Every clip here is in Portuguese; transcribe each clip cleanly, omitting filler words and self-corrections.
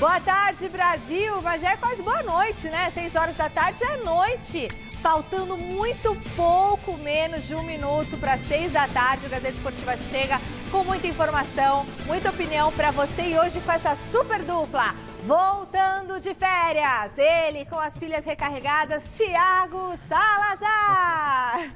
Boa tarde, Brasil, mas já é quase boa noite, né? 6 horas da tarde é noite. Faltando muito pouco menos de 1 minuto para 6 da tarde, o Gazeta Esportiva chega com muita informação, muita opinião para você e hoje com essa super dupla. Voltando de férias, ele com as pilhas recarregadas, Thiago Salazar.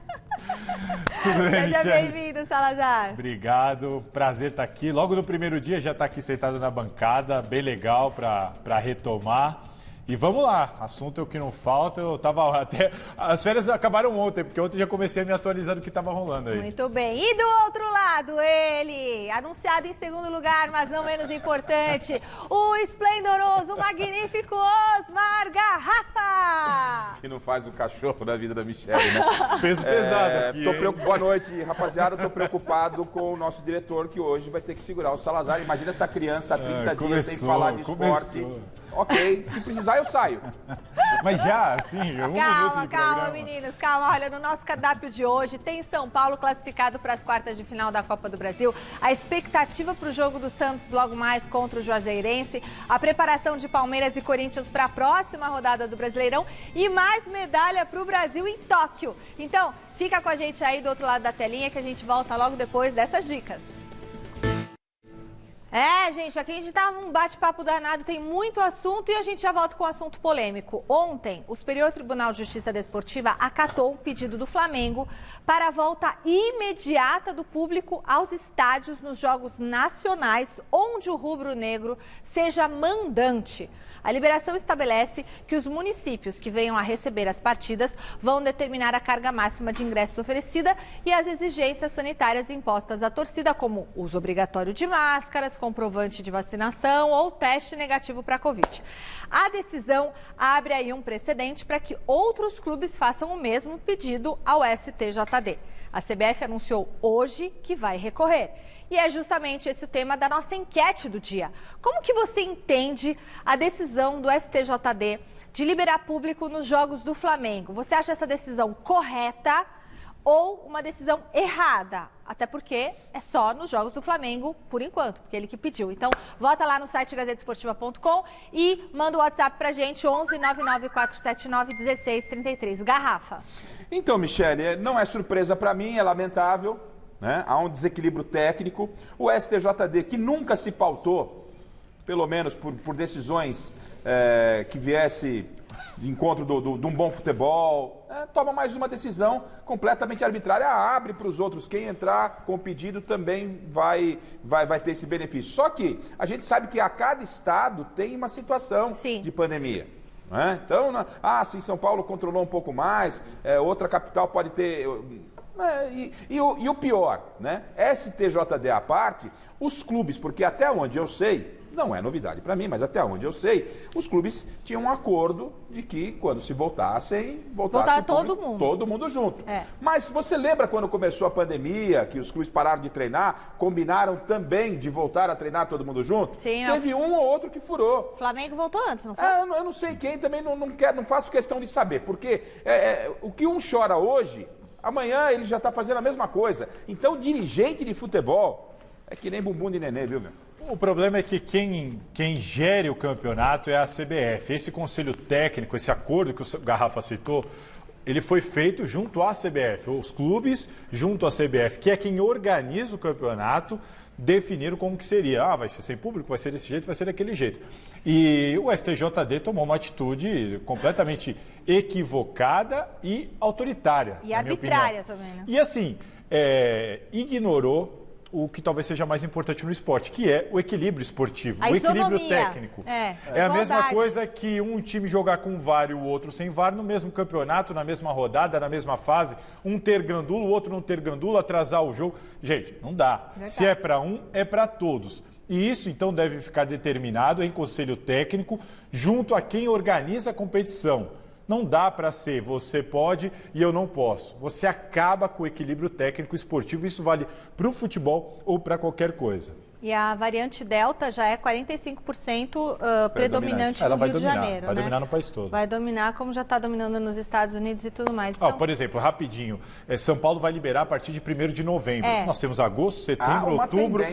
Tudo bem, Seja bem-vindo, Salazar. Obrigado, prazer estar aqui. Logo no primeiro dia já está aqui sentado na bancada, bem legal para retomar. E vamos lá, assunto é o que não falta. Eu tava até. As férias acabaram ontem, porque ontem já comecei a me atualizar do que estava rolando aí. Muito bem. E do outro lado, ele, anunciado em segundo lugar, mas não menos importante, o esplendoroso, magnífico Osmar Garrafa. Que não faz um cachorro na vida da Michelle, né? Peso pesado aqui. Boa noite, rapaziada. Tô preocupado com o nosso diretor, que hoje vai ter que segurar o Salazar. Imagina essa criança há 30 dias sem falar de esporte. Ok, se precisar eu saio. Mas já, assim, 1 minuto de Calma, programa. meninos, calma. Olha, no nosso cardápio de hoje tem São Paulo classificado para as quartas de final da Copa do Brasil. A expectativa para o jogo do Santos logo mais contra o Juazeirense. A preparação de Palmeiras e Corinthians para a próxima rodada do Brasileirão. E mais medalha para o Brasil em Tóquio. Então, fica com a gente aí do outro lado da telinha que a gente volta logo depois dessas dicas. Gente, aqui a gente tá num bate-papo danado, tem muito assunto e a gente já volta com um assunto polêmico. Ontem, o Superior Tribunal de Justiça Desportiva acatou o pedido do Flamengo para a volta imediata do público aos estádios nos jogos nacionais, onde o rubro-negro seja mandante. A liberação estabelece que os municípios que venham a receber as partidas vão determinar a carga máxima de ingressos oferecida e as exigências sanitárias impostas à torcida, como uso obrigatório de máscaras, comprovante de vacinação ou teste negativo para a Covid. A decisão abre aí um precedente para que outros clubes façam o mesmo pedido ao STJD. A CBF anunciou hoje que vai recorrer. E é justamente esse o tema da nossa enquete do dia. Como que você entende a decisão do STJD de liberar público nos jogos do Flamengo? Você acha essa decisão correta ou uma decisão errada? Até porque é só nos jogos do Flamengo, por enquanto, porque ele que pediu. Então, vota lá no site gazetesportiva.com e manda o WhatsApp pra gente, 11 99479 1633. Garrafa. Então, Michelle, não é surpresa para mim, é lamentável, né? Há um desequilíbrio técnico. O STJD, que nunca se pautou, pelo menos por decisões que viesse de encontro de um bom futebol, toma mais uma decisão completamente arbitrária, abre para os outros. Quem entrar com o pedido também vai ter esse benefício. Só que a gente sabe que a cada estado tem uma situação de pandemia. Então, se São Paulo controlou um pouco mais, outra capital pode ter... E o pior, né? STJD à parte, os clubes, porque até onde eu sei, não é novidade para mim, mas até onde eu sei, os clubes tinham um acordo de que quando se voltasse todo mundo junto. Mas você lembra quando começou a pandemia, que os clubes pararam de treinar, combinaram também de voltar a treinar todo mundo junto? Sim, teve um ou outro que furou. O Flamengo voltou antes, não foi? Eu não sei quem, também não faço questão de saber, porque o que um chora hoje, amanhã ele já está fazendo a mesma coisa. Então, dirigente de futebol é que nem bumbum de nenê, viu, meu? O problema é que quem gere o campeonato é a CBF. Esse conselho técnico, esse acordo que o Garrafa citou, ele foi feito junto à CBF. Os clubes, junto à CBF, que é quem organiza o campeonato, definiram como que seria. Vai ser sem público, vai ser desse jeito, vai ser daquele jeito. E o STJD tomou uma atitude completamente equivocada e autoritária. E arbitrária também, né? E assim, ignorou o que talvez seja mais importante no esporte, que é o equilíbrio esportivo, o equilíbrio técnico. É a mesma coisa que um time jogar com VAR e o outro sem VAR no mesmo campeonato, na mesma rodada, na mesma fase, um ter gandula, o outro não ter gandula, atrasar o jogo. Gente, não dá. Verdade. Se é para um, é para todos. E isso, então, deve ficar determinado em conselho técnico, junto a quem organiza a competição. Não dá para ser você pode e eu não posso. Você acaba com o equilíbrio técnico esportivo. Isso vale para o futebol ou para qualquer coisa. E a variante Delta já é 45% predominante no Rio de Janeiro. Vai dominar no país todo. Vai dominar, como já está dominando nos Estados Unidos e tudo mais. Então... por exemplo, rapidinho, São Paulo vai liberar a partir de 1º de novembro. Nós temos agosto, setembro, outubro.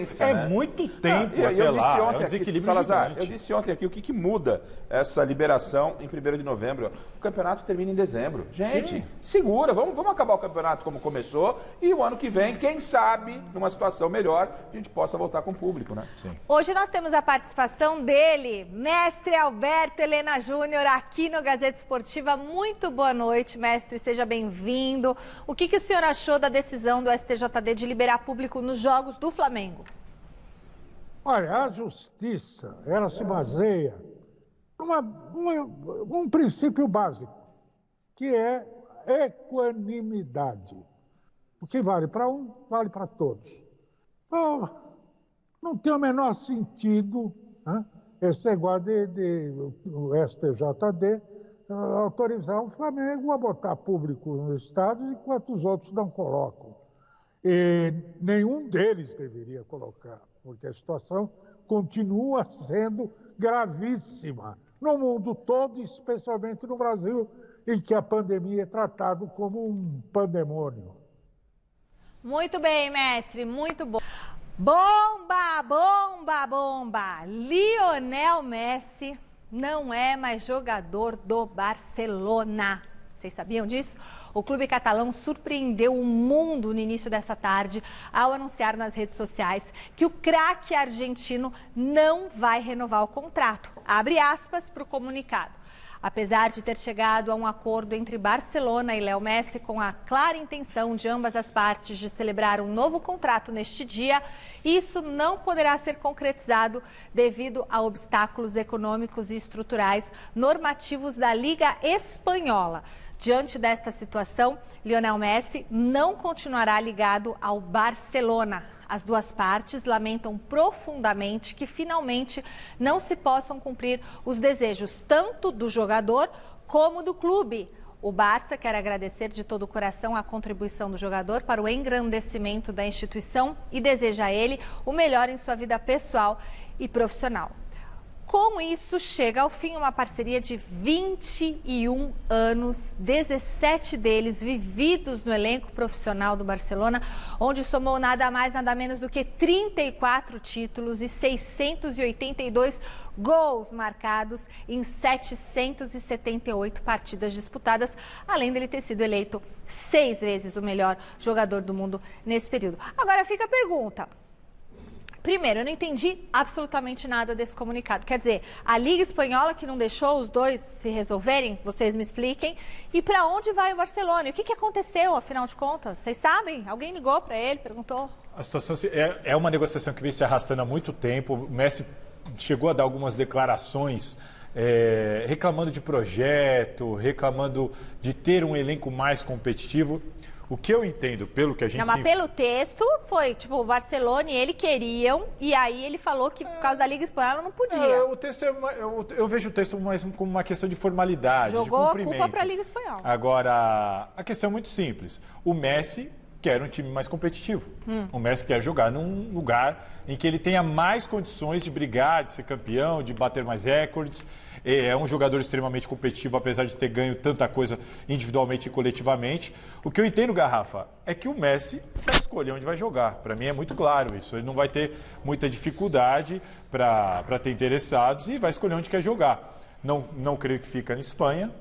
Muito tempo até lá. É um desequilíbrio Salazar, gigante. eu disse ontem aqui o que muda essa liberação em 1º de novembro. O campeonato termina em dezembro. Gente, segura, vamos acabar o campeonato como começou e o ano que vem, quem sabe, numa situação melhor, a gente possa voltar com o público, né? Sim. Hoje nós temos a participação dele, mestre Alberto Helena Júnior, aqui no Gazeta Esportiva. Muito boa noite, mestre, seja bem-vindo. O que o senhor achou da decisão do STJD de liberar público nos jogos do Flamengo? Olha, a justiça, ela se baseia num princípio básico, que é equanimidade. O que vale para um, vale para todos. Então, não tem o menor sentido, né, esse negócio do STJD autorizar o Flamengo a botar público no estádio enquanto os outros não colocam. E nenhum deles deveria colocar, porque a situação continua sendo gravíssima no mundo todo, especialmente no Brasil, em que a pandemia é tratada como um pandemônio. Muito bem, mestre, muito bom. Bomba, bomba, bomba! Lionel Messi não é mais jogador do Barcelona. Vocês sabiam disso? O clube catalão surpreendeu o mundo no início dessa tarde ao anunciar nas redes sociais que o craque argentino não vai renovar o contrato. Abre aspas para o comunicado. Apesar de ter chegado a um acordo entre Barcelona e Leo Messi com a clara intenção de ambas as partes de celebrar um novo contrato neste dia, isso não poderá ser concretizado devido a obstáculos econômicos e estruturais normativos da Liga Espanhola. Diante desta situação, Lionel Messi não continuará ligado ao Barcelona. As duas partes lamentam profundamente que finalmente não se possam cumprir os desejos tanto do jogador como do clube. O Barça quer agradecer de todo o coração a contribuição do jogador para o engrandecimento da instituição e deseja a ele o melhor em sua vida pessoal e profissional. Com isso, chega ao fim uma parceria de 21 anos, 17 deles vividos no elenco profissional do Barcelona, onde somou nada mais, nada menos do que 34 títulos e 682 gols marcados em 778 partidas disputadas, além dele ter sido eleito 6 vezes o melhor jogador do mundo nesse período. Agora fica a pergunta. Primeiro, eu não entendi absolutamente nada desse comunicado. Quer dizer, a Liga Espanhola que não deixou os dois se resolverem, vocês me expliquem. E para onde vai o Barcelona? E o que aconteceu, afinal de contas? Vocês sabem? Alguém ligou para ele, perguntou? A situação é uma negociação que vem se arrastando há muito tempo. O Messi chegou a dar algumas declarações reclamando de projeto, reclamando de ter um elenco mais competitivo. O que eu entendo, pelo que a gente... Não, mas pelo texto foi, tipo, o Barcelona e ele queriam, e aí ele falou que por causa da Liga Espanhola não podia. O texto eu vejo o texto mais como uma questão de formalidade, jogou de cumprimento. A culpa para a Liga Espanhola. Agora, a questão é muito simples. O Messi quer um time mais competitivo. O Messi quer jogar num lugar em que ele tenha mais condições de brigar, de ser campeão, de bater mais recordes. É um jogador extremamente competitivo, apesar de ter ganho tanta coisa individualmente e coletivamente. O que eu entendo, Garrafa, é que o Messi vai escolher onde vai jogar. Para mim é muito claro isso. Ele não vai ter muita dificuldade para ter interessados e vai escolher onde quer jogar. Não creio que fica na Espanha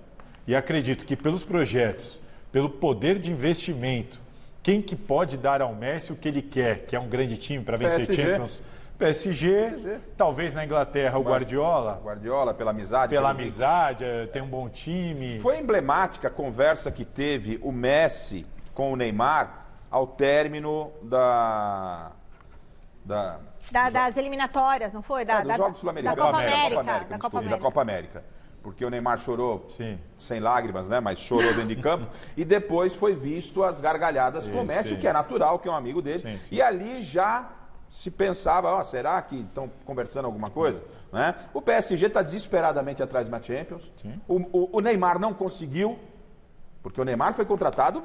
e acredito que pelos projetos, pelo poder de investimento, quem que pode dar ao Messi o que ele quer, que é um grande time para vencer Champions... PSG, talvez na Inglaterra o Guardiola. Guardiola, pela amizade. Pela amizade, tem um bom time. Foi emblemática a conversa que teve o Messi com o Neymar ao término das eliminatórias, não foi? Dos Jogos Sul-Americanos. Da Copa América. Porque o Neymar chorou sem lágrimas, né? Mas chorou dentro de campo. E depois foi visto as gargalhadas com o Messi, que é natural, que é um amigo dele. E ali já... se pensava, será que estão conversando alguma coisa? Né? O PSG está desesperadamente atrás de uma Champions. O Neymar não conseguiu, porque o Neymar foi contratado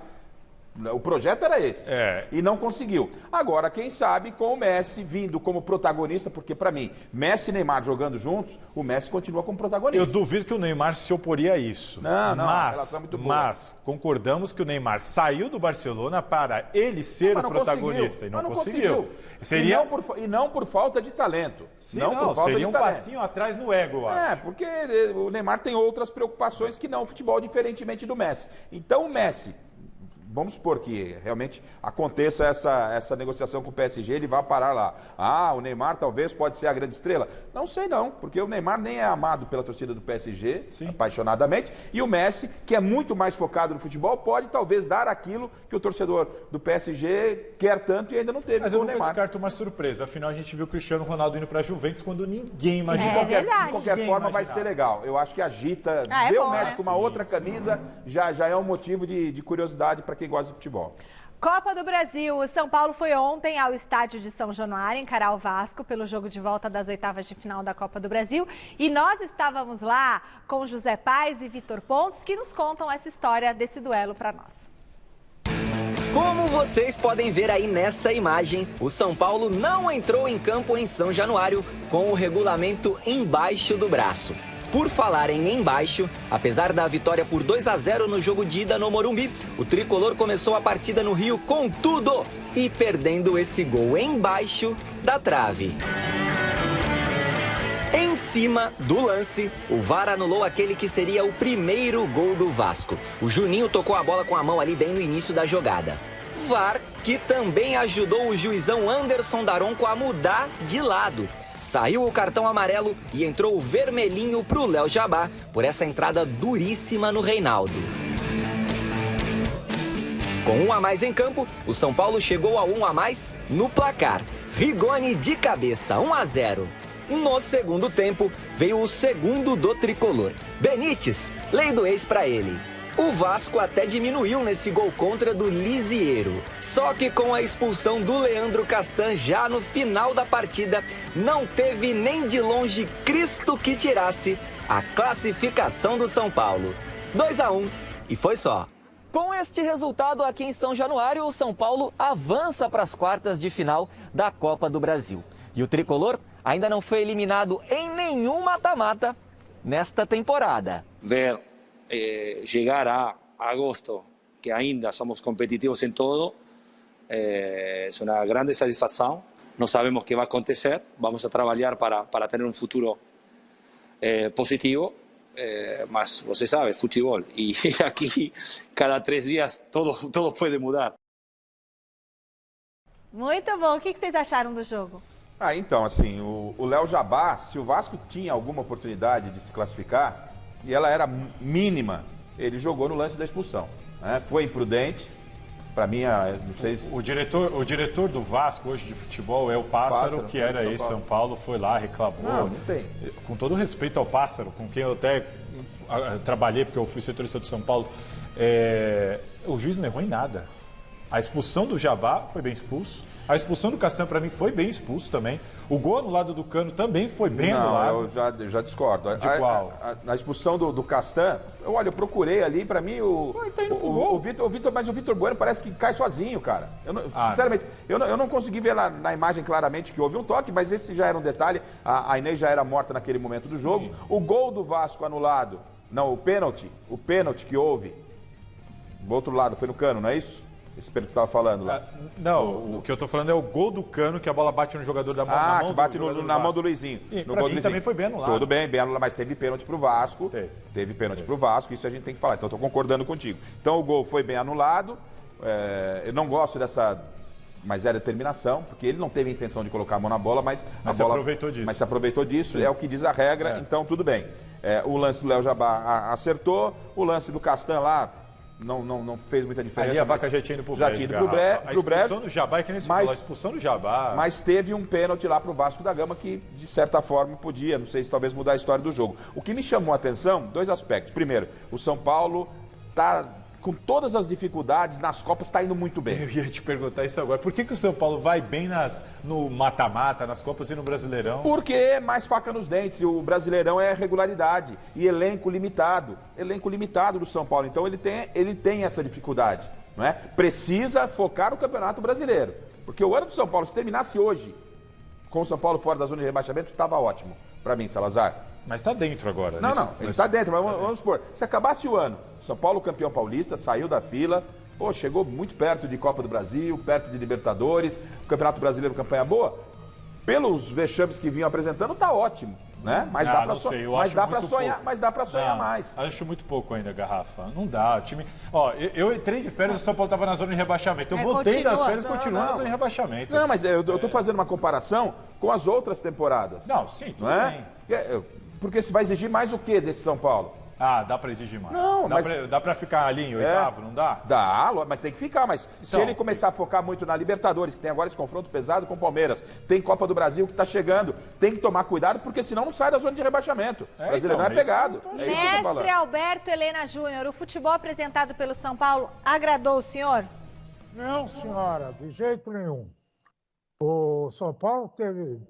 O projeto era esse. E não conseguiu. Agora, quem sabe, com o Messi vindo como protagonista, porque para mim, Messi e Neymar jogando juntos, o Messi continua como protagonista. Eu duvido que o Neymar se oporia a isso. Não, a relação é muito boa. Mas concordamos que o Neymar saiu do Barcelona para ele ser o protagonista. E não conseguiu. Seria... E não por falta de talento. Seria um passinho atrás no ego, eu acho. Porque o Neymar tem outras preocupações que não o futebol, diferentemente do Messi. Então o Messi... Vamos supor que realmente aconteça essa negociação com o PSG, ele vai parar lá. O Neymar talvez pode ser a grande estrela. Não sei não, porque o Neymar nem é amado pela torcida do PSG, apaixonadamente, e o Messi, que é muito mais focado no futebol, pode talvez dar aquilo que o torcedor do PSG quer tanto e ainda não teve. Mas eu nunca descarto uma surpresa, afinal a gente viu o Cristiano Ronaldo indo para a Juventus quando ninguém imaginava. De qualquer forma vai ser legal. Eu acho que agita, ver o Messi com uma outra camisa já é um motivo de curiosidade para quem gosta de futebol. Copa do Brasil. O São Paulo foi ontem ao estádio de São Januário encarar o Vasco pelo jogo de volta das oitavas de final da Copa do Brasil. E nós estávamos lá com José Paes e Vitor Pontes, que nos contam essa história desse duelo para nós. Como vocês podem ver aí nessa imagem, o São Paulo não entrou em campo em São Januário com o regulamento embaixo do braço. Por falar em embaixo, apesar da vitória por 2-0 no jogo de ida no Morumbi, o tricolor começou a partida no Rio com tudo e perdendo esse gol embaixo da trave. Em cima do lance, o VAR anulou aquele que seria o primeiro gol do Vasco. O Juninho tocou a bola com a mão ali bem no início da jogada. VAR que também ajudou o juizão Anderson Daronco a mudar de lado. Saiu o cartão amarelo e entrou o vermelhinho pro Léo Jabá por essa entrada duríssima no Reinaldo. Com 1 a mais em campo, o São Paulo chegou a 1 a mais no placar. Rigoni de cabeça, 1-0. No segundo tempo, veio o segundo do tricolor. Benítez, lei do ex pra ele. O Vasco até diminuiu nesse gol contra do Lisieiro. Só que com a expulsão do Leandro Castan já no final da partida, não teve nem de longe Cristo que tirasse a classificação do São Paulo. 2-1 e foi só. Com este resultado aqui em São Januário, o São Paulo avança para as quartas de final da Copa do Brasil. E o tricolor ainda não foi eliminado em nenhum mata-mata nesta temporada. Llegar a agosto, que ainda somos competitivos en todo, es una grande satisfacción. No sabemos qué va a acontecer, vamos a trabajar para tener un futuro positivo, mas você sabe, futebol, y aquí cada 3 días todo puede mudar. Muito bom. O que vocês acharam do jogo? Então, assim, o Léo Jabá, se o Vasco tinha alguma oportunidade de se classificar, e ela era mínima, ele jogou no lance da expulsão. Né? Foi imprudente. Para mim, não sei... O diretor do Vasco hoje de futebol é o Pássaro, que era ex-São Paulo, foi lá, reclamou. Não tem. Com todo respeito ao Pássaro, com quem eu até trabalhei, porque eu fui setorista do São Paulo, o juiz não errou em nada. A expulsão do Jabá foi bem expulso. A expulsão do Castan, para mim, foi bem expulso também. O gol anulado do Cano também foi bem anulado. Eu já discordo. De qual? A expulsão do Castan, eu procurei ali, para mim, o Vitor Bueno parece que cai sozinho, cara. Sinceramente, eu não consegui ver na imagem claramente que houve um toque, mas esse já era um detalhe. A Inês já era morta naquele momento do jogo. Sim. O gol do Vasco anulado, não, o pênalti que houve, do outro lado, foi no Cano, não é isso? Esse pênalti que você estava falando lá. Não, o que eu estou falando é o gol do Cano, que a bola bate no jogador da mão. Na mão que bate na mão do Luizinho. Para mim também foi bem anulado. Tudo bem anulado, mas teve pênalti para o Vasco. Teve pênalti para o Vasco, isso a gente tem que falar. Então, estou concordando contigo. Então, o gol foi bem anulado. Eu não gosto dessa... Mas era determinação, porque ele não teve a intenção de colocar a mão na bola, mas se aproveitou disso. Mas se aproveitou disso, é o que diz a regra, então tudo bem. O lance do Léo Jabá acertou, o lance do Castan lá não fez muita diferença. Aí a vaca já tinha ido pro brejo. Já tinha ido pro brejo. A expulsão do Jabá é que nem se falou, a expulsão do Jabá. Mas teve um pênalti lá pro Vasco da Gama que, de certa forma, podia, não sei se talvez mudar a história do jogo. O que me chamou a atenção, 2 aspectos. Primeiro, o São Paulo tá com todas as dificuldades nas Copas, está indo muito bem. Eu ia te perguntar isso agora. Por que o São Paulo vai bem no mata-mata, nas Copas e no Brasileirão? Porque é mais faca nos dentes. O Brasileirão é regularidade e elenco limitado. Elenco limitado do São Paulo. Então ele tem essa dificuldade. não é? Precisa focar no Campeonato Brasileiro. Porque o ano do São Paulo, se terminasse hoje, com o São Paulo fora da zona de rebaixamento, estava ótimo para mim, Salazar. Mas está dentro agora. Não, ele está dentro, mas vamos supor, se acabasse o ano, São Paulo campeão paulista, saiu da fila, pô, chegou muito perto de Copa do Brasil, perto de Libertadores, o Campeonato Brasileiro campanha boa, pelos vexames que vinham apresentando, tá ótimo, né? Mas dá para sonhar, mas dá para sonhar mais. Acho muito pouco ainda, Garrafa. Não dá, o time... Ó, eu entrei de férias, o São Paulo estava na zona de rebaixamento. Eu voltei das férias, continua na zona de rebaixamento. Não, mas eu tô fazendo uma comparação com as outras temporadas. Não, sim, tudo bem. Porque você vai exigir mais o que desse São Paulo? Ah, dá para exigir mais. Não, dá pra ficar ali em oitavo, não dá? Dá, mas tem que ficar. Mas então, se ele começar a focar muito na Libertadores, que tem agora esse confronto pesado com o Palmeiras, tem Copa do Brasil que tá chegando, tem que tomar cuidado, porque senão não sai da zona de rebaixamento. O brasileiro não é pegado. Mestre Alberto Helena Júnior, o futebol apresentado pelo São Paulo agradou o senhor? Não, senhora, de jeito nenhum. O São Paulo teve...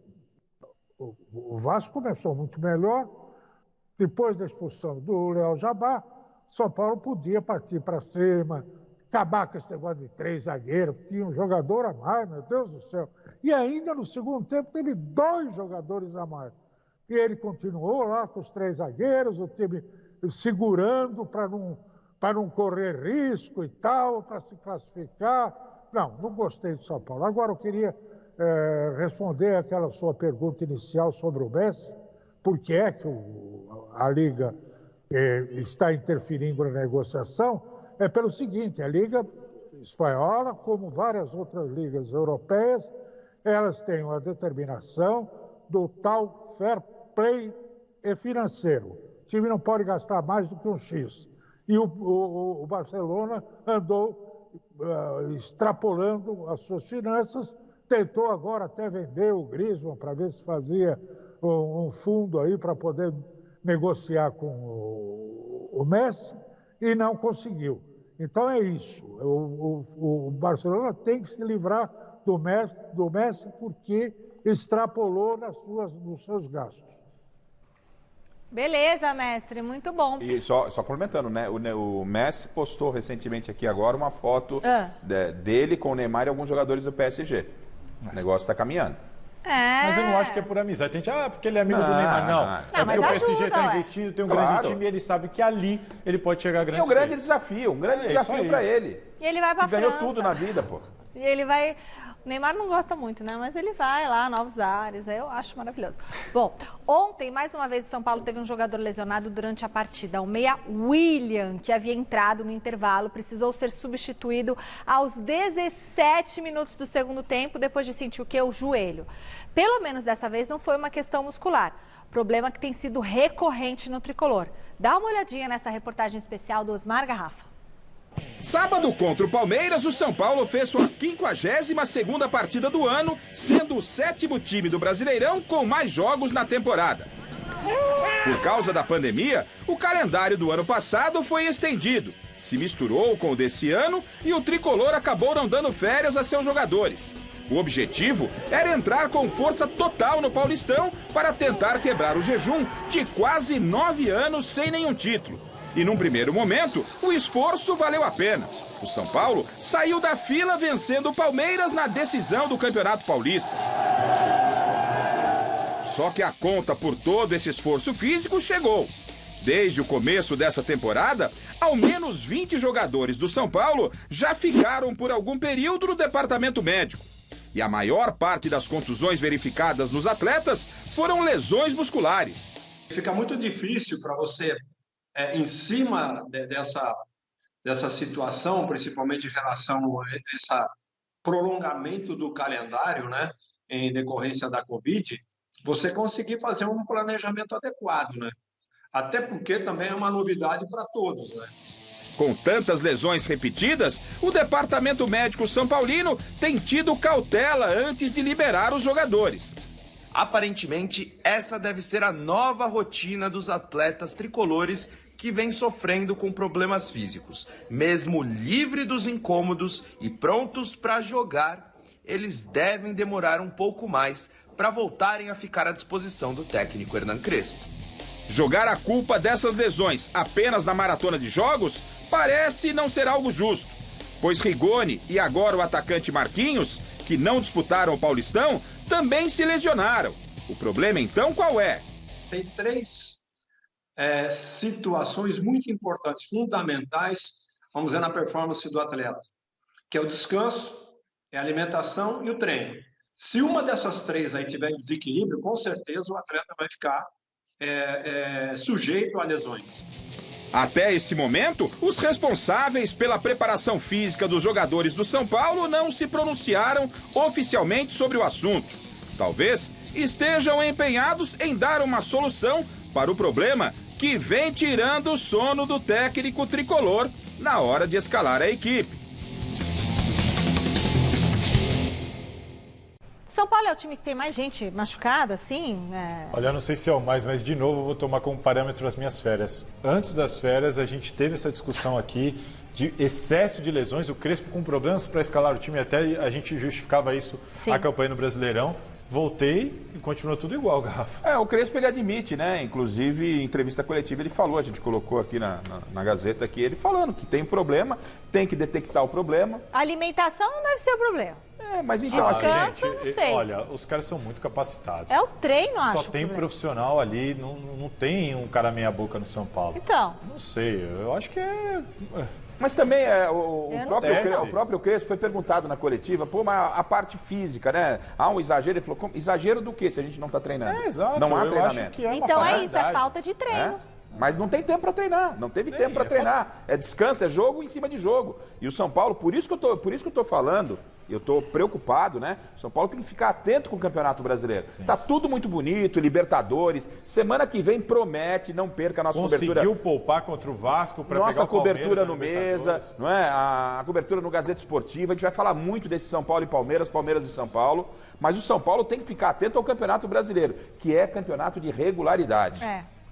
O Vasco começou muito melhor. Depois da expulsão do Léo Jabá, São Paulo podia partir para cima, acabar com esse negócio de 3 zagueiros, tinha um jogador a mais, meu Deus do céu. E ainda no segundo tempo teve 2 jogadores a mais. E ele continuou lá com os 3 zagueiros, o time segurando para não correr risco e tal, para se classificar. Não gostei do São Paulo. Agora eu queria responder aquela sua pergunta inicial sobre o Messi. Por que é que a Liga está interferindo na negociação? É pelo seguinte, a Liga Espanhola, como várias outras ligas europeias, elas têm uma determinação do tal fair play financeiro. O time não pode gastar mais do que um X. E o Barcelona andou extrapolando as suas finanças, tentou agora até vender o Griezmann para ver se fazia um fundo aí para poder negociar com o Messi e não conseguiu. Então é isso. O Barcelona tem que se livrar do Messi porque extrapolou nos seus gastos. Beleza, mestre, muito bom. E só complementando, né? O Messi postou recentemente aqui agora uma foto dele com o Neymar e alguns jogadores do PSG. O negócio está caminhando. Mas eu não acho que é por amizade. Tem gente, porque ele é amigo do Neymar. Não, é porque o PSG está investindo, tem um grande time e ele sabe que ali ele pode chegar a grandes feitos. É um grande desafio, para ele. E ele vai para a França. Ganhou tudo na vida, pô. E ele vai... O Neymar não gosta muito, né? Mas ele vai lá, novos ares, eu acho maravilhoso. Bom, ontem, mais uma vez, o São Paulo teve um jogador lesionado durante a partida. O meia William, que havia entrado no intervalo, precisou ser substituído aos 17 minutos do segundo tempo, depois de sentir o quê? O joelho. Pelo menos dessa vez não foi uma questão muscular. Problema que tem sido recorrente no tricolor. Dá uma olhadinha nessa reportagem especial do Osmar Garrafa. Sábado contra o Palmeiras, o São Paulo fez sua 52ª partida do ano, sendo o 7º time do Brasileirão com mais jogos na temporada. Por causa da pandemia, o calendário do ano passado foi estendido, se misturou com o desse ano e o tricolor acabou não dando férias a seus jogadores. O objetivo era entrar com força total no Paulistão para tentar quebrar o jejum de quase 9 anos sem nenhum título. E num primeiro momento, o esforço valeu a pena. O São Paulo saiu da fila vencendo o Palmeiras na decisão do Campeonato Paulista. Só que a conta por todo esse esforço físico chegou. Desde o começo dessa temporada, ao menos 20 jogadores do São Paulo já ficaram por algum período no departamento médico. E a maior parte das contusões verificadas nos atletas foram lesões musculares. Fica muito difícil para você... em cima dessa situação, principalmente em relação a esse prolongamento do calendário, né, em decorrência da Covid, você conseguir fazer um planejamento adequado, né? Até porque também é uma novidade para todos, né? Com tantas lesões repetidas, o departamento médico são paulino tem tido cautela antes de liberar os jogadores. Aparentemente, essa deve ser a nova rotina dos atletas tricolores que vem sofrendo com problemas físicos. Mesmo livre dos incômodos e prontos para jogar, eles devem demorar um pouco mais para voltarem a ficar à disposição do técnico Hernan Crespo. Jogar a culpa dessas lesões apenas na maratona de jogos parece não ser algo justo. pois Rigoni e agora o atacante Marquinhos, que não disputaram o Paulistão, também se lesionaram. O problema então qual é? Tem três situações muito importantes, fundamentais, vamos dizer, na performance do atleta, que é o descanso, é a alimentação e o treino. Se uma dessas três aí tiver desequilíbrio, com certeza o atleta vai ficar sujeito a lesões. Até esse momento, os responsáveis pela preparação física dos jogadores do São Paulo não se pronunciaram oficialmente sobre o assunto. Talvez estejam empenhados em dar uma solução para o problema que vem tirando o sono do técnico tricolor na hora de escalar a equipe. São Paulo é o time que tem mais gente machucada, assim? Olha, eu não sei se é o mais, mas de novo eu vou tomar como parâmetro as minhas férias. Antes das férias, a gente teve essa discussão aqui de excesso de lesões, o Crespo com problemas para escalar o time, até a gente justificava isso a campanha no Brasileirão. Voltei e continua tudo igual, Garrafa. O Crespo ele admite, né? Inclusive, em entrevista coletiva, ele falou, a gente colocou aqui na Gazeta aqui, ele falando que tem problema, tem que detectar o problema. A alimentação não deve ser o problema. Mas então, descanso, não sei. Olha, os caras são muito capacitados. É o treino, acho. Só tem profissional ali, não tem um cara meia boca no São Paulo. Então. Não sei, eu acho que Mas também o próprio Crespo foi perguntado na coletiva, mas a parte física, né? Há um exagero, ele falou, exagero do quê se a gente não está treinando? Exato. Não há eu treinamento. Acho que é então é isso, é falta de treino. Mas não tem tempo para treinar, não teve tempo para treinar. É descanso, é jogo em cima de jogo. E o São Paulo, por isso que eu estou falando, eu estou preocupado, né? O São Paulo tem que ficar atento com o Campeonato Brasileiro. Tá tudo muito bonito, Libertadores. Semana que vem promete, não perca a nossa cobertura. Conseguiu poupar contra o Vasco para pegar o cobertura no Palmeiras, Mesa, não é? A cobertura no Gazeta Esportiva. A gente vai falar muito desse São Paulo e Palmeiras, Palmeiras e São Paulo. Mas o São Paulo tem que ficar atento ao Campeonato Brasileiro, que é campeonato de regularidade.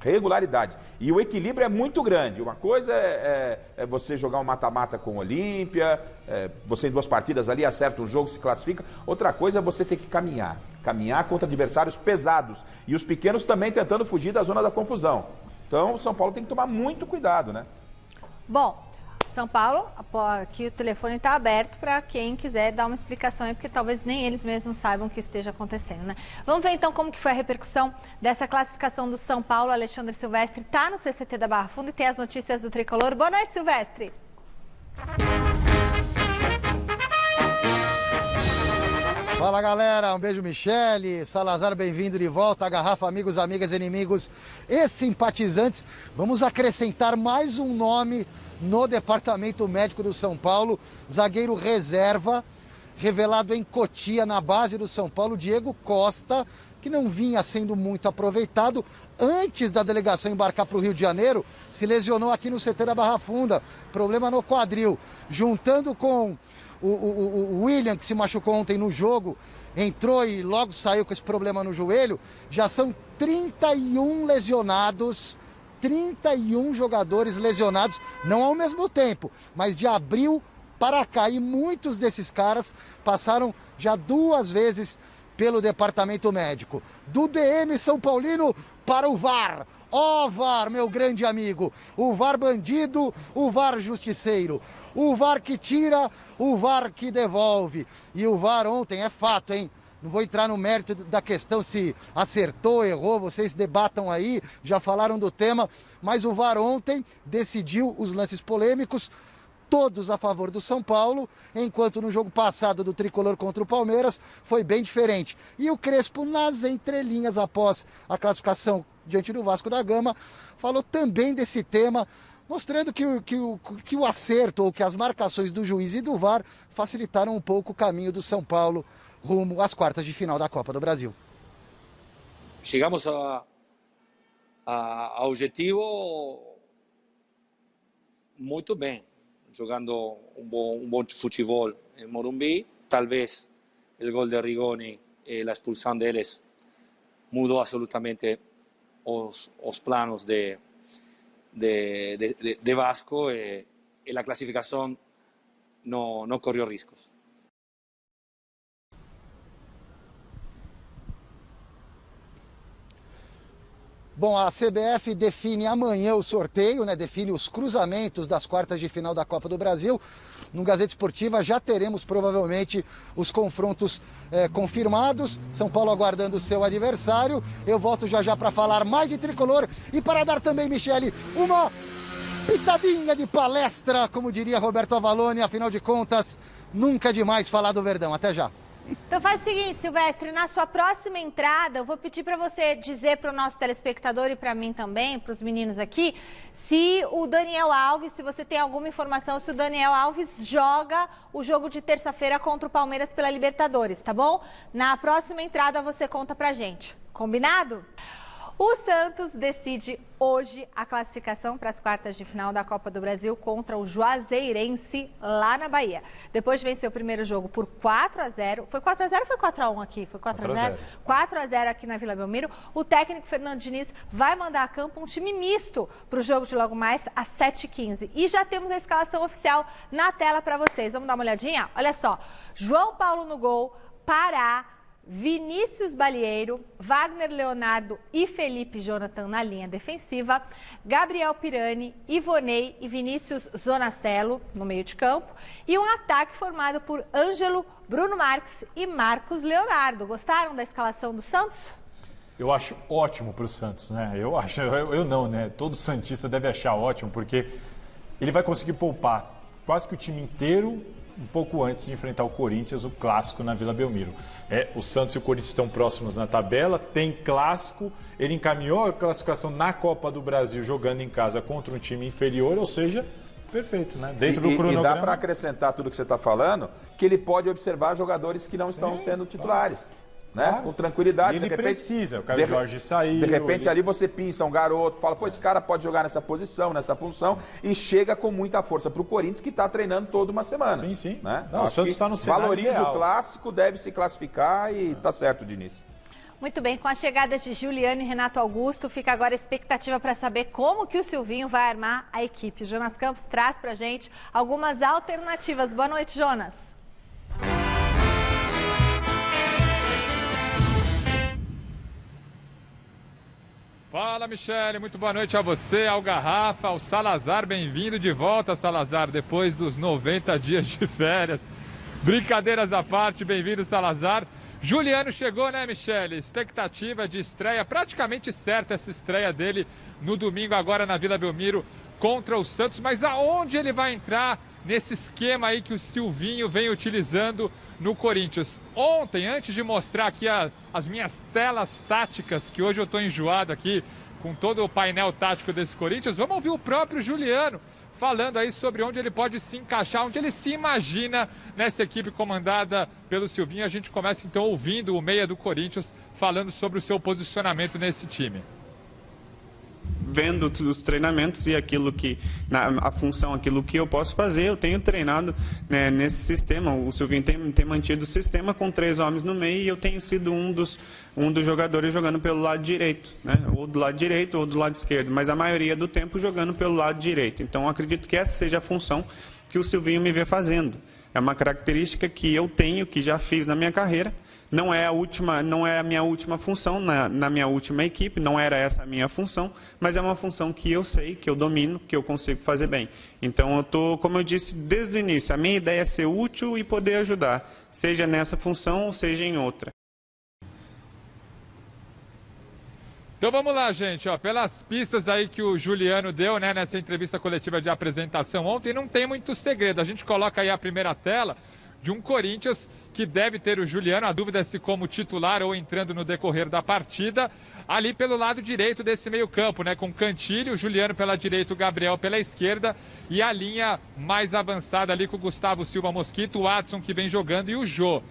Regularidade. E o equilíbrio é muito grande. Uma coisa é você jogar um mata-mata com o Olímpia, você em 2 partidas ali acerta um jogo, se classifica. Outra coisa é você ter que caminhar contra adversários pesados. E os pequenos também tentando fugir da zona da confusão. Então o São Paulo tem que tomar muito cuidado, né? Bom, São Paulo, aqui o telefone está aberto para quem quiser dar uma explicação aí, porque talvez nem eles mesmos saibam o que esteja acontecendo, né? Vamos ver então como que foi a repercussão dessa classificação do São Paulo. Alexandre Silvestre está no CCT da Barra Funda e tem as notícias do Tricolor. Boa noite, Silvestre. Fala, galera, um beijo, Michele, Salazar, bem-vindo de volta, a Garrafa, amigos, amigas, inimigos e simpatizantes. Vamos acrescentar mais um nome no Departamento Médico do São Paulo, zagueiro reserva, revelado em Cotia, na base do São Paulo, Diego Costa, que não vinha sendo muito aproveitado. Antes da delegação embarcar para o Rio de Janeiro, se lesionou aqui no CT da Barra Funda, problema no quadril, juntando com o William, que se machucou ontem no jogo, entrou e logo saiu com esse problema no joelho. Já são 31 lesionados, 31 jogadores lesionados, não ao mesmo tempo, mas de abril para cá. E muitos desses caras passaram já 2 vezes pelo departamento médico. Do DM São Paulino para o VAR. Ó VAR, meu grande amigo, o VAR bandido, o VAR justiceiro, o VAR que tira, o VAR que devolve. E o VAR ontem, é fato, hein? Não vou entrar no mérito da questão se acertou, errou, vocês debatam aí, já falaram do tema, mas o VAR ontem decidiu os lances polêmicos, todos a favor do São Paulo, enquanto no jogo passado do Tricolor contra o Palmeiras foi bem diferente. E o Crespo, nas entrelinhas após a classificação diante do Vasco da Gama, falou também desse tema, mostrando que o acerto ou que as marcações do juiz e do VAR facilitaram um pouco o caminho do São Paulo rumo às quartas de final da Copa do Brasil. Chegamos a objetivo muito bem, jogando um bom futebol em Morumbi. Talvez o gol de Rigoni e a expulsão deles mudou absolutamente os planos de Vasco e a classificação não correu riscos. Bom, a CBF define amanhã o sorteio, né? Define os cruzamentos das quartas de final da Copa do Brasil. No Gazeta Esportiva já teremos provavelmente os confrontos confirmados. São Paulo aguardando o seu adversário. Eu volto já para falar mais de tricolor e para dar também, Michele, uma pitadinha de palestra, como diria Roberto Avalone. Afinal de contas, nunca é demais falar do Verdão. Até já. Então faz o seguinte, Silvestre, na sua próxima entrada, eu vou pedir para você dizer para o nosso telespectador e para mim também, para os meninos aqui, se o Daniel Alves, se você tem alguma informação, se o Daniel Alves joga o jogo de terça-feira contra o Palmeiras pela Libertadores, tá bom? Na próxima entrada você conta pra gente, combinado? O Santos decide hoje a classificação para as quartas de final da Copa do Brasil contra o Juazeirense lá na Bahia. Depois de vencer o primeiro jogo por 4-0. Foi 4-0 ou foi 4-1 aqui? Foi 4-0? 4-0 aqui na Vila Belmiro. O técnico Fernando Diniz vai mandar a campo um time misto para o jogo de logo mais às 7h15. E já temos a escalação oficial na tela para vocês. Vamos dar uma olhadinha? Olha só. João Paulo no gol, Pará, Vinícius Balieiro, Wagner Leonardo e Felipe Jonathan na linha defensiva, Gabriel Pirani, Ivonei e Vinícius Zonacelo no meio de campo e um ataque formado por Ângelo, Bruno Marques e Marcos Leonardo. Gostaram da escalação do Santos? Eu acho ótimo para o Santos, né? Eu não, né? Todo santista deve achar ótimo, porque ele vai conseguir poupar quase que o time inteiro um pouco antes de enfrentar o Corinthians, o clássico na Vila Belmiro. O Santos e o Corinthians estão próximos na tabela, tem clássico, ele encaminhou a classificação na Copa do Brasil jogando em casa contra um time inferior, ou seja, perfeito, né? Dentro do cronograma. E dá para acrescentar tudo que você está falando, que ele pode observar jogadores que não estão sendo titulares. Né? Claro. Com tranquilidade. Ele precisa, o Caio Jorge saiu. De repente ali você pinça um garoto, fala, pô, esse cara pode jogar nessa posição, nessa função, e chega com muita força para o Corinthians, que está treinando toda uma semana. Sim, sim. Né? Não, o Santos está no cenário valoriza ideal. O clássico, deve se classificar e está certo, Diniz. Muito bem, com as chegadas de Juliano e Renato Augusto, fica agora a expectativa para saber como que o Silvinho vai armar a equipe. Jonas Campos traz para a gente algumas alternativas. Boa noite, Jonas. Fala, Michele, muito boa noite a você, ao Garrafa, ao Salazar, bem-vindo de volta, Salazar, depois dos 90 dias de férias. Brincadeiras à parte, bem-vindo, Salazar. Juliano chegou, né, Michele? Expectativa de estreia, praticamente certa essa estreia dele no domingo agora na Vila Belmiro contra o Santos, mas aonde ele vai entrar nesse esquema aí que o Silvinho vem utilizando no Corinthians? Ontem, antes de mostrar aqui as minhas telas táticas, que hoje eu estou enjoado aqui com todo o painel tático desse Corinthians, vamos ouvir o próprio Juliano falando aí sobre onde ele pode se encaixar, onde ele se imagina nessa equipe comandada pelo Silvinho. A gente começa então ouvindo o meia do Corinthians falando sobre o seu posicionamento nesse time. Vendo os treinamentos e aquilo que, a função, aquilo que eu posso fazer, eu tenho treinado, né, nesse sistema. O Silvinho tem mantido o sistema com 3 homens no meio e eu tenho sido um dos jogadores jogando pelo lado direito, né, ou do lado direito ou do lado esquerdo, mas a maioria do tempo jogando pelo lado direito. Então eu acredito que essa seja a função que o Silvinho me vê fazendo. É uma característica que eu tenho, que já fiz na minha carreira. Não é a minha última função na minha última equipe, não era essa a minha função, mas é uma função que eu sei, que eu domino, que eu consigo fazer bem. Então eu estou, como eu disse desde o início, a minha ideia é ser útil e poder ajudar, seja nessa função ou seja em outra. Então vamos lá, gente, pelas pistas aí que o Juliano deu, né, nessa entrevista coletiva de apresentação ontem, não tem muito segredo. A gente coloca aí a primeira tela de um Corinthians que deve ter o Juliano, a dúvida é se como titular ou entrando no decorrer da partida, ali pelo lado direito desse meio campo, né, com Cantilho, o Juliano pela direita, o Gabriel pela esquerda e a linha mais avançada ali com o Gustavo Silva Mosquito, o Adson que vem jogando e o Jô.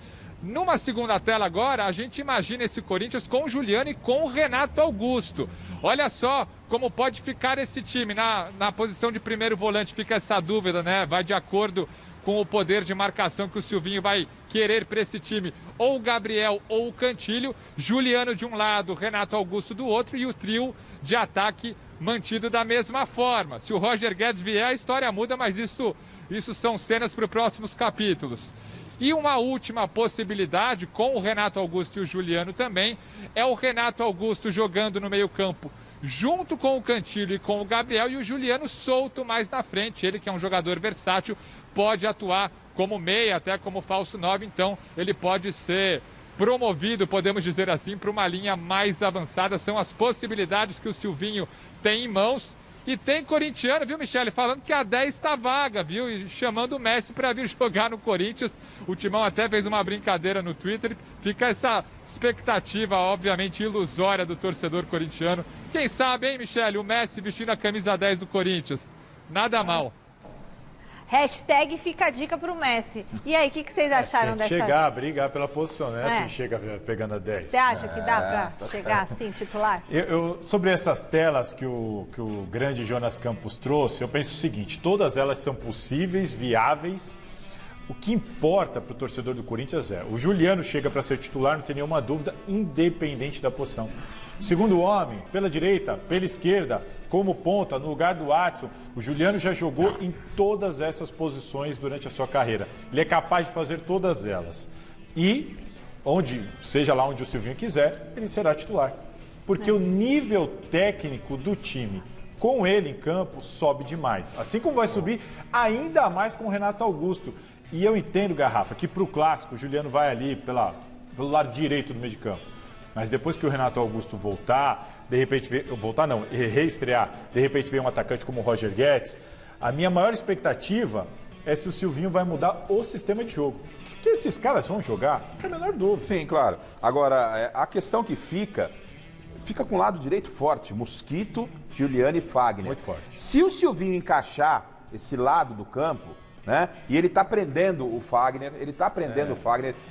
Numa segunda tela agora, a gente imagina esse Corinthians com o Juliano e com o Renato Augusto. Olha só como pode ficar esse time. Na posição de primeiro volante fica essa dúvida, né? Vai de acordo com o poder de marcação que o Silvinho vai querer para esse time. Ou o Gabriel ou o Cantilho. Juliano de um lado, Renato Augusto do outro e o trio de ataque mantido da mesma forma. Se o Roger Guedes vier, a história muda, mas isso são cenas para os próximos capítulos. E uma última possibilidade, com o Renato Augusto e o Juliano também, é o Renato Augusto jogando no meio-campo junto com o Cantillo e com o Gabriel, e o Juliano solto mais na frente. Ele, que é um jogador versátil, pode atuar como meia, até como falso 9, então ele pode ser promovido, podemos dizer assim, para uma linha mais avançada. São as possibilidades que o Silvinho tem em mãos. E tem corintiano, viu, Michele, falando que a 10 está vaga, viu? E chamando o Messi para vir jogar no Corinthians. O Timão até fez uma brincadeira no Twitter. Fica essa expectativa, obviamente, ilusória do torcedor corintiano. Quem sabe, hein, Michele, o Messi vestindo a camisa 10 do Corinthians. Nada mal. Hashtag fica a dica pro Messi. E aí, o que vocês acharam dessa? Chegar, brigar pela posição, né? Assim, chega pegando a 10. Você acha que dá para chegar assim, titular? Sobre essas telas que o grande Jonas Campos trouxe, eu penso o seguinte, todas elas são possíveis, viáveis. O que importa para o torcedor do Corinthians o Juliano chega para ser titular, não tem nenhuma dúvida, independente da posição. Segundo homem, pela direita, pela esquerda, como ponta, no lugar do Watson, o Juliano já jogou em todas essas posições durante a sua carreira. Ele é capaz de fazer todas elas. E, seja lá onde o Silvinho quiser, ele será titular. Porque o nível técnico do time, com ele em campo, sobe demais. Assim como vai subir ainda mais com o Renato Augusto. E eu entendo, Garrafa, que para o Clássico, o Juliano vai ali pelo lado direito do meio de campo. Mas depois que o Renato Augusto voltar, de repente, reestrear, de repente vem um atacante como o Roger Guedes, a minha maior expectativa é se o Silvinho vai mudar o sistema de jogo. Que esses caras vão jogar, não tem a menor dúvida. Sim, claro. Agora, a questão que fica com o lado direito forte, Mosquito, Juliano e Fagner. Muito forte. Se o Silvinho encaixar esse lado do campo, né? E ele está prendendo o Fagner,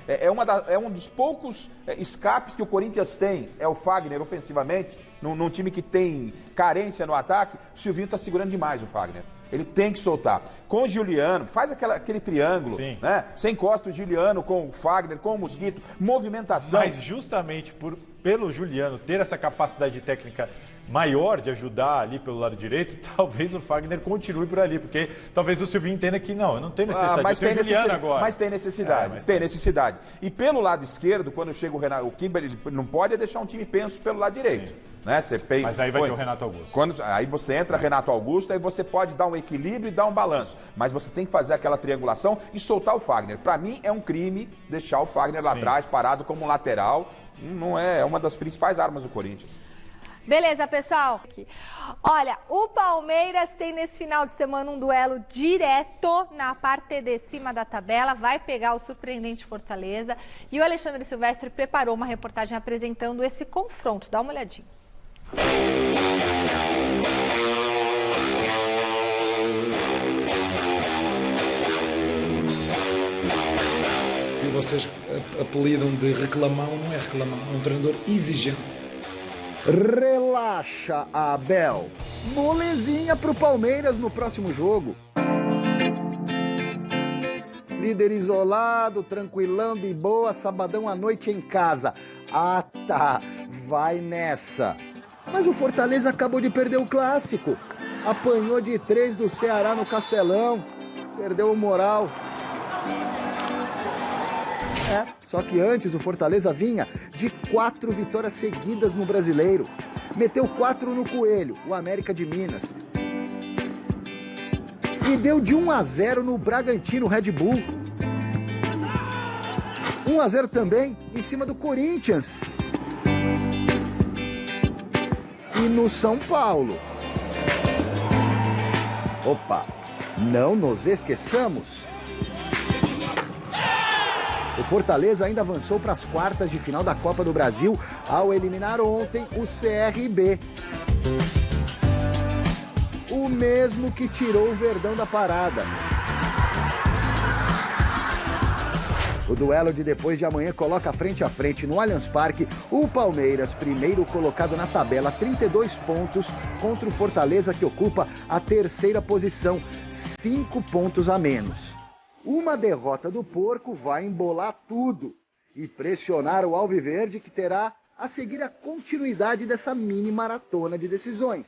é um dos poucos escapes que o Corinthians tem, é o Fagner ofensivamente, num time que tem carência no ataque. O Silvinho está segurando demais o Fagner. Ele tem que soltar. Com o Juliano, faz aquele triângulo, né? Você encosta o Juliano com o Fagner, com o Mosquito, movimentação. Mas justamente pelo Juliano ter essa capacidade técnica maior de ajudar ali pelo lado direito, talvez o Fagner continue por ali, porque talvez o Silvinho entenda que não, eu não tenho necessidade, mas tem Juliano agora. Mas tem necessidade, tem necessidade. E pelo lado esquerdo, quando chega o Kimber, ele não pode deixar um time penso pelo lado direito. Né? Mas aí vai ter o Renato Augusto. Aí você entra Renato Augusto, aí você pode dar um equilíbrio e dar um balanço. Mas você tem que fazer aquela triangulação e soltar o Fagner. Para mim é um crime deixar o Fagner lá atrás, parado como um lateral. Não é uma das principais armas do Corinthians. Beleza, pessoal? Olha, o Palmeiras tem nesse final de semana um duelo direto na parte de cima da tabela, vai pegar o surpreendente Fortaleza. E o Alexandre Silvestre preparou uma reportagem apresentando esse confronto. Dá uma olhadinha. E vocês apelidam de reclamão, não é reclamão, é um treinador exigente. Relaxa, Abel. Molezinha pro Palmeiras no próximo jogo. Líder isolado, tranquilão, de boa, sabadão à noite em casa. Ah, tá, vai nessa. Mas o Fortaleza acabou de perder o clássico. Apanhou de 3 do Ceará no Castelão. Perdeu o moral. Só que antes o Fortaleza vinha de 4 vitórias seguidas no Brasileiro. Meteu 4 no Coelho, o América de Minas. E deu de 1-0 no Bragantino Red Bull. 1-0 também em cima do Corinthians. E no São Paulo. Opa, não nos esqueçamos. O Fortaleza ainda avançou para as quartas de final da Copa do Brasil ao eliminar ontem o CRB. O mesmo que tirou o Verdão da parada. O duelo de depois de amanhã coloca frente a frente no Allianz Parque o Palmeiras, primeiro colocado na tabela, 32 pontos, contra o Fortaleza que ocupa a 3ª posição, 5 pontos a menos. Uma derrota do Porco vai embolar tudo e pressionar o Alviverde, que terá a seguir a continuidade dessa mini maratona de decisões.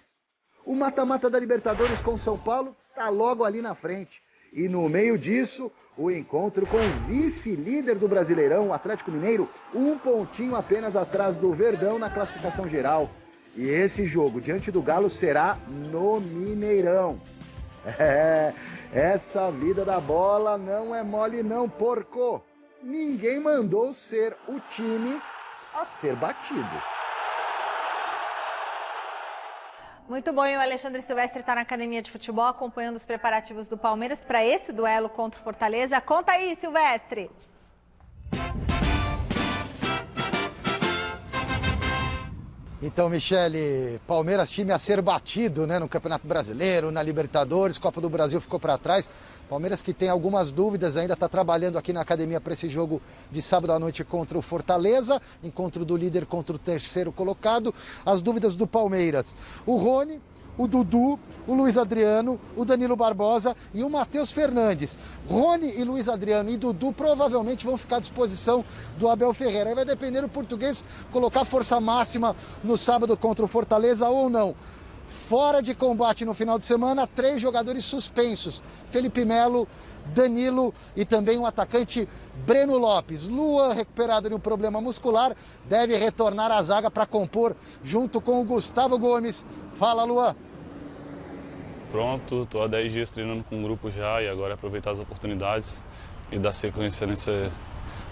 O mata-mata da Libertadores com São Paulo está logo ali na frente. E no meio disso, o encontro com o vice-líder do Brasileirão, o Atlético Mineiro, 1 pontinho apenas atrás do Verdão na classificação geral. E esse jogo diante do Galo será no Mineirão. Essa vida da bola não é mole não, porco. Ninguém mandou ser o time a ser batido. Muito bom, e o Alexandre Silvestre está na academia de futebol acompanhando os preparativos do Palmeiras para esse duelo contra o Fortaleza. Conta aí, Silvestre! Então, Michele, Palmeiras, time a ser batido, né, no Campeonato Brasileiro, na Libertadores, Copa do Brasil ficou para trás. Palmeiras que tem algumas dúvidas ainda, está trabalhando aqui na academia para esse jogo de sábado à noite contra o Fortaleza, encontro do líder contra o terceiro colocado. As dúvidas do Palmeiras: o Rony, o Dudu, o Luiz Adriano, o Danilo Barbosa e o Matheus Fernandes. Rony e Luiz Adriano e Dudu provavelmente vão ficar à disposição do Abel Ferreira. Aí vai depender do português colocar força máxima no sábado contra o Fortaleza ou não. Fora de combate no final de semana, 3 jogadores suspensos: Felipe Melo, Danilo e também o atacante Breno Lopes. Luan, recuperado de um problema muscular, deve retornar à zaga para compor junto com o Gustavo Gomes. Fala, Luan. Pronto, estou há 10 dias treinando com o grupo já e agora aproveitar as oportunidades e dar sequência nessa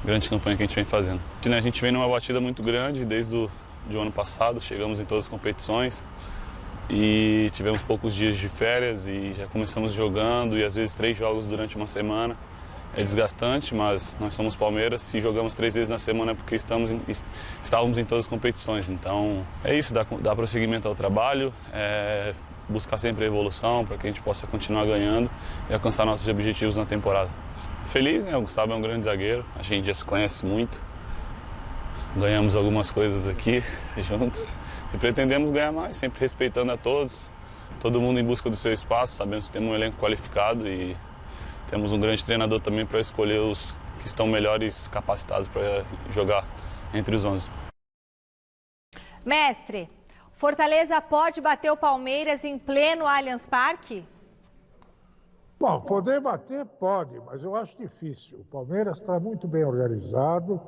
grande campanha que a gente vem fazendo. A gente vem numa batida muito grande desde o ano passado, chegamos em todas as competições e tivemos poucos dias de férias e já começamos jogando e às vezes 3 jogos durante uma semana. É desgastante, mas nós somos Palmeiras, se jogamos 3 vezes na semana é porque estávamos em todas as competições. Então é isso, dar prosseguimento ao trabalho, buscar sempre a evolução para que a gente possa continuar ganhando e alcançar nossos objetivos na temporada. Feliz, né? O Gustavo é um grande zagueiro, a gente já se conhece muito, ganhamos algumas coisas aqui juntos e pretendemos ganhar mais, sempre respeitando a todos, todo mundo em busca do seu espaço. Sabemos que temos um elenco qualificado e temos um grande treinador também para escolher os que estão melhores capacitados para jogar entre os 11. Mestre, Fortaleza pode bater o Palmeiras em pleno Allianz Parque? Bom, poder bater pode, mas eu acho difícil. O Palmeiras está muito bem organizado,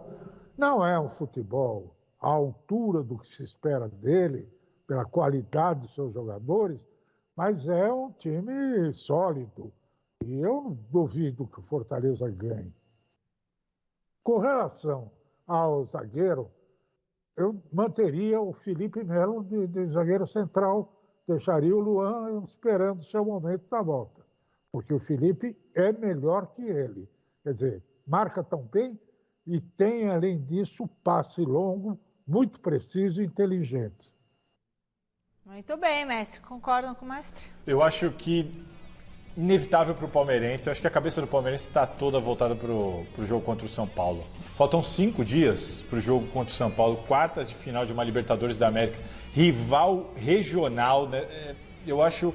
não é um futebol à altura do que se espera dele, pela qualidade dos seus jogadores, mas é um time sólido. E eu não duvido que o Fortaleza ganhe. Com relação ao zagueiro, eu manteria o Felipe Melo de zagueiro central, deixaria o Luan esperando o seu momento da volta. Porque o Felipe é melhor que ele. Quer dizer, marca tão bem e tem, além disso, passe longo, muito preciso e inteligente. Muito bem, mestre. Concordam com o mestre? Eu acho que inevitável para o palmeirense. Eu acho que a cabeça do palmeirense está toda voltada para o jogo contra o São Paulo. Faltam 5 dias para o jogo contra o São Paulo, quartas de final de uma Libertadores da América, rival regional, né? Eu acho,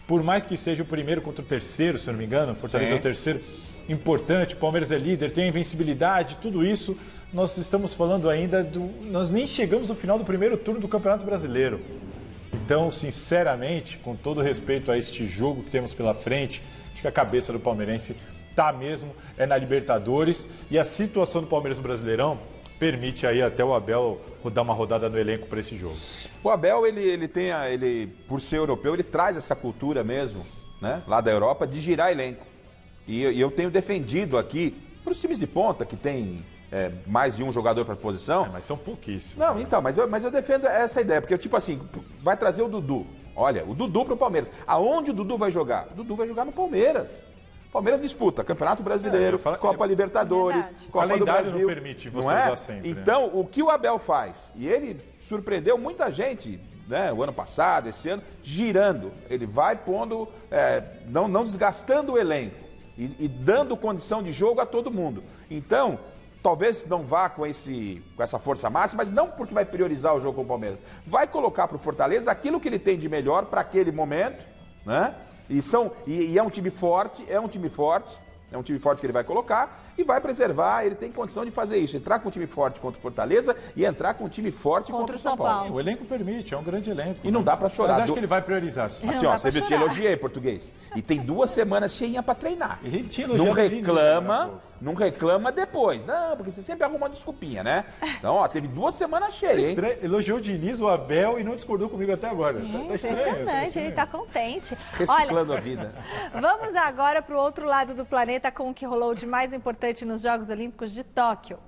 por mais que seja o primeiro contra o terceiro, se eu não me engano, Fortaleza é o terceiro, importante, o Palmeiras é líder, tem a invencibilidade, tudo isso, nós estamos falando ainda nós nem chegamos no final do primeiro turno do Campeonato Brasileiro. Então, sinceramente, com todo respeito a este jogo que temos pela frente, acho que a cabeça do palmeirense está mesmo na Libertadores, e a situação do Palmeiras no Brasileirão permite aí até o Abel dar uma rodada no elenco para esse jogo. O Abel, ele por ser europeu, ele traz essa cultura mesmo, né, lá da Europa, de girar elenco. E eu tenho defendido aqui, para os times de ponta que tem mais de um jogador para posição. Mas são pouquíssimos. Não, então, mas eu defendo essa ideia, porque tipo assim, vai trazer o Dudu. Olha, o Dudu para o Palmeiras. Aonde o Dudu vai jogar? O Dudu vai jogar no Palmeiras. Palmeiras disputa Campeonato Brasileiro, Copa Libertadores, Copa do Brasil. Não permite você usar sempre. Então, o que o Abel faz? E ele surpreendeu muita gente, né, o ano passado, esse ano, girando. Ele vai pondo, não desgastando o elenco e dando condição de jogo a todo mundo. Então, talvez não vá com essa força máxima, mas não porque vai priorizar o jogo com o Palmeiras. Vai colocar para o Fortaleza aquilo que ele tem de melhor para aquele momento, né? E é um time forte, é um time forte que ele vai colocar e vai preservar, ele tem condição de fazer isso, entrar com um time forte contra o Fortaleza e entrar com um time forte contra o São Paulo. O elenco permite, é um grande elenco. E não dá pra chorar. Mas acho que ele vai priorizar. Assim, ó, você viu, te elogiei, português. E tem 2 semanas cheinha pra treinar. Ele tinha elogiado. Não reclama, não reclama depois. Não, porque você sempre arruma uma desculpinha, né? Então, ó, teve 2 semanas cheias, hein? Elogiou o Diniz, o Abel e não discordou comigo até agora. Tá estranho. Impressionante, ele tá contente. Reciclando a vida. Vamos agora para o outro lado do planeta com o que rolou de mais importante nos Jogos Olímpicos de Tóquio.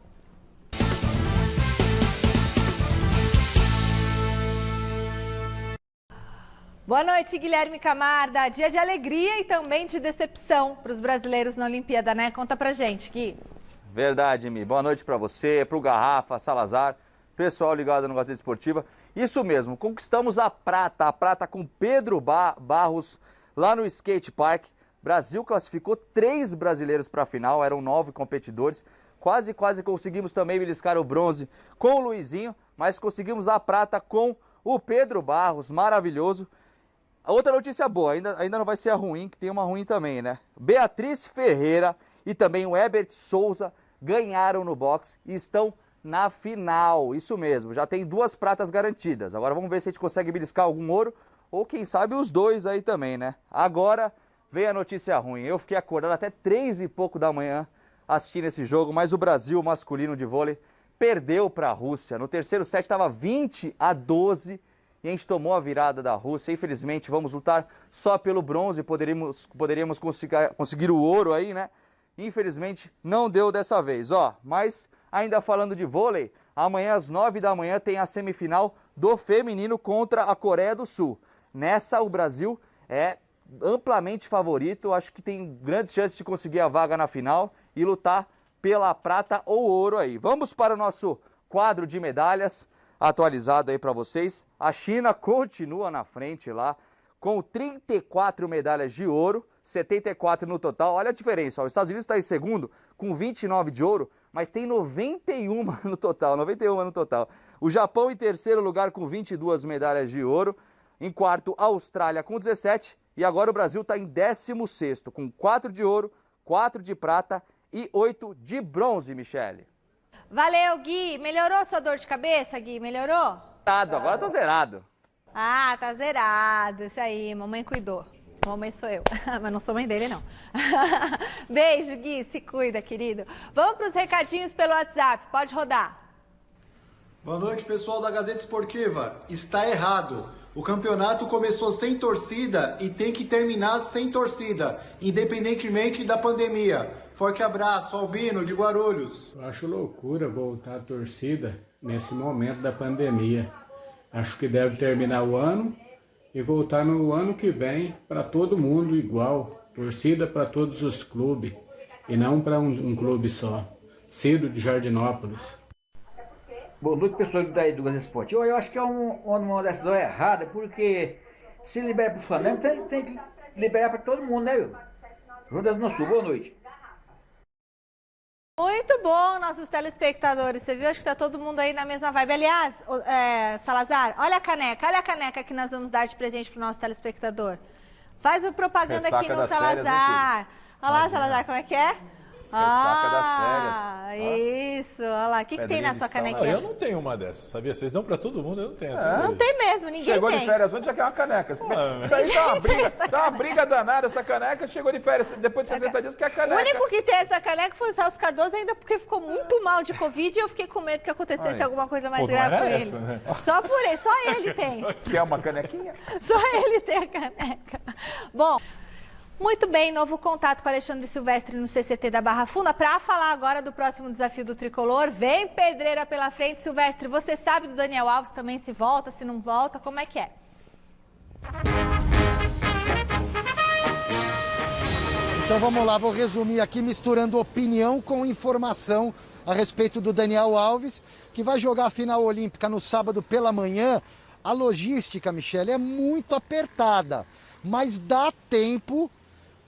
Boa noite, Guilherme Camarda. Dia de alegria e também de decepção para os brasileiros na Olimpíada, né? Conta pra gente, Gui. Verdade, Mi. Boa noite para você, para o Garrafa, Salazar, pessoal ligado no Gazeta Esportiva. Isso mesmo, conquistamos a prata com Pedro Barros lá no Skate Park. Brasil classificou 3 brasileiros para a final, eram 9 competidores. Quase conseguimos também beliscar o bronze com o Luizinho, mas conseguimos a prata com o Pedro Barros, maravilhoso. Outra notícia boa, ainda não vai ser a ruim, que tem uma ruim também, né? Beatriz Ferreira e também o Herbert Souza ganharam no boxe e estão na final. Isso mesmo, já tem 2 pratas garantidas. Agora vamos ver se a gente consegue beliscar algum ouro ou quem sabe os 2 aí também, né? Agora vem a notícia ruim. Eu fiquei acordado até 3 e pouco da manhã assistindo esse jogo, mas o Brasil masculino de vôlei perdeu para a Rússia. No terceiro set estava 20-12. E a gente tomou a virada da Rússia. Infelizmente, vamos lutar só pelo bronze. Poderíamos conseguir o ouro aí, né? Infelizmente, não deu dessa vez. Mas, ainda falando de vôlei, amanhã às 9 da manhã tem a semifinal do feminino contra a Coreia do Sul. Nessa, o Brasil é amplamente favorito. Acho que tem grandes chances de conseguir a vaga na final e lutar pela prata ou ouro aí. Vamos para o nosso quadro de medalhas. Atualizado aí para vocês, a China continua na frente lá, com 34 medalhas de ouro, 74 no total. Olha a diferença, os Estados Unidos está em segundo, com 29 de ouro, mas tem 91 no total, O Japão em terceiro lugar com 22 medalhas de ouro, em quarto a Austrália com 17, e agora o Brasil está em 16º, com 4 de ouro, 4 de prata e 8 de bronze, Michele. Valeu, Gui. Melhorou sua dor de cabeça, Gui? Melhorou? Agora tô zerado. Ah, tá zerado. Isso aí, mamãe cuidou. Mamãe sou eu, mas não sou mãe dele, não. Beijo, Gui. Se cuida, querido. Vamos para os recadinhos pelo WhatsApp. Pode rodar. Boa noite, pessoal da Gazeta Esportiva. Está errado. O campeonato começou sem torcida e tem que terminar sem torcida, independentemente da pandemia. Forte abraço, Albino, de Guarulhos. Eu acho loucura voltar a torcida nesse momento da pandemia. Acho que deve terminar o ano e voltar no ano que vem para todo mundo igual. Torcida para todos os clubes e não para um clube só. Cido de Jardinópolis. Boa noite, pessoal do Gazeta Esportiva. Eu acho que é uma decisão errada, porque se libera para o Flamengo, tem que liberar para todo mundo, né, viu? João das Sul, boa noite. Muito bom, nossos telespectadores. Você viu? Acho que tá todo mundo aí na mesma vibe. Aliás, Salazar, olha a caneca que nós vamos dar de presente pro nosso telespectador. Faz o propaganda aqui no Salazar. Olha lá, Salazar, como é que é? Ressaca das férias. Isso, olha lá. O que tem na sua canequinha? Eu não tenho uma dessas, sabia? Vocês dão pra todo mundo, eu não tenho. Não tem mesmo, ninguém chegou tem. De férias ontem, já quer uma caneca. Isso aí tá uma briga danada, essa caneca. Chegou de férias, depois de 60 dias, quer a caneca. O único que tem essa caneca foi o Celso Cardoso, ainda porque ficou muito mal de Covid e eu fiquei com medo que acontecesse alguma coisa mais grave com ele. Né? Só por ele, só ele tem. Quer uma canequinha? Só ele tem a caneca. Bom... Muito bem, novo contato com Alexandre Silvestre no CCT da Barra Funda. Para falar agora do próximo desafio do Tricolor, vem pedreira pela frente. Silvestre, você sabe do Daniel Alves também, se volta, se não volta, como é que é? Então vamos lá, vou resumir aqui misturando opinião com informação a respeito do Daniel Alves, que vai jogar a final olímpica no sábado pela manhã. A logística, Michele, é muito apertada, mas dá tempo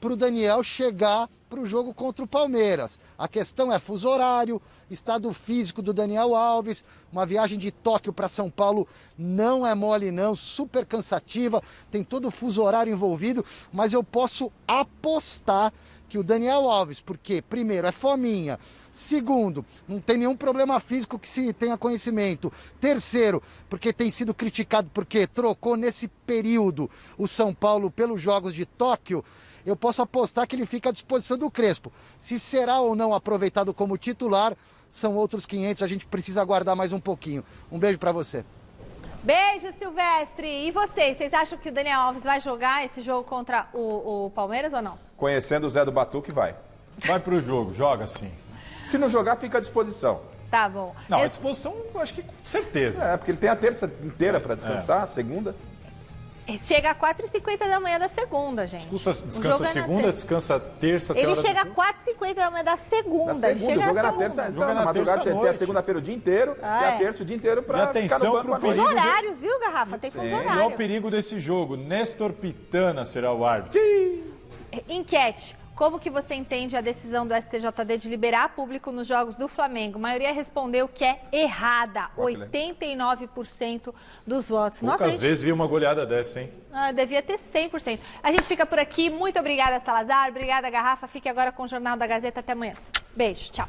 para o Daniel chegar para o jogo contra o Palmeiras. A questão é fuso horário, estado físico do Daniel Alves, uma viagem de Tóquio para São Paulo não é mole não, super cansativa, tem todo o fuso horário envolvido, mas eu posso apostar que o Daniel Alves, porque, primeiro, é fominha, segundo, não tem nenhum problema físico que se tenha conhecimento, terceiro, porque tem sido criticado porque trocou nesse período o São Paulo pelos Jogos de Tóquio, eu posso apostar que ele fica à disposição do Crespo. Se será ou não aproveitado como titular, são outros 500, a gente precisa aguardar mais um pouquinho. Um beijo para você. Beijo, Silvestre. E vocês acham que o Daniel Alves vai jogar esse jogo contra o Palmeiras ou não? Conhecendo o Zé do Batuque, vai. Vai pro jogo, joga sim. Se não jogar, fica à disposição. Tá bom. Não, à disposição, acho que com certeza. É, porque ele tem a terça inteira para descansar, a segunda. Chega às 4h50 da manhã da segunda, gente. Descansa segunda, descansa terça, ele chega às 4h50 da manhã da segunda. Ele chega joga na terça, joga na madrugada, você tem a segunda-feira o dia inteiro e a terça o dia inteiro para ficar no banco. Fusos horários, viu, Garrafa? Tem fusos horários. E olha o perigo desse jogo. Néstor Pitana será o árbitro. Enquete. Como que você entende a decisão do STJD de liberar público nos jogos do Flamengo? A maioria respondeu que é errada. 89% dos votos. Poucas vezes vi uma goleada dessa, hein? Devia ter 100%. A gente fica por aqui. Muito obrigada, Salazar. Obrigada, Garrafa. Fique agora com o Jornal da Gazeta. Até amanhã. Beijo. Tchau.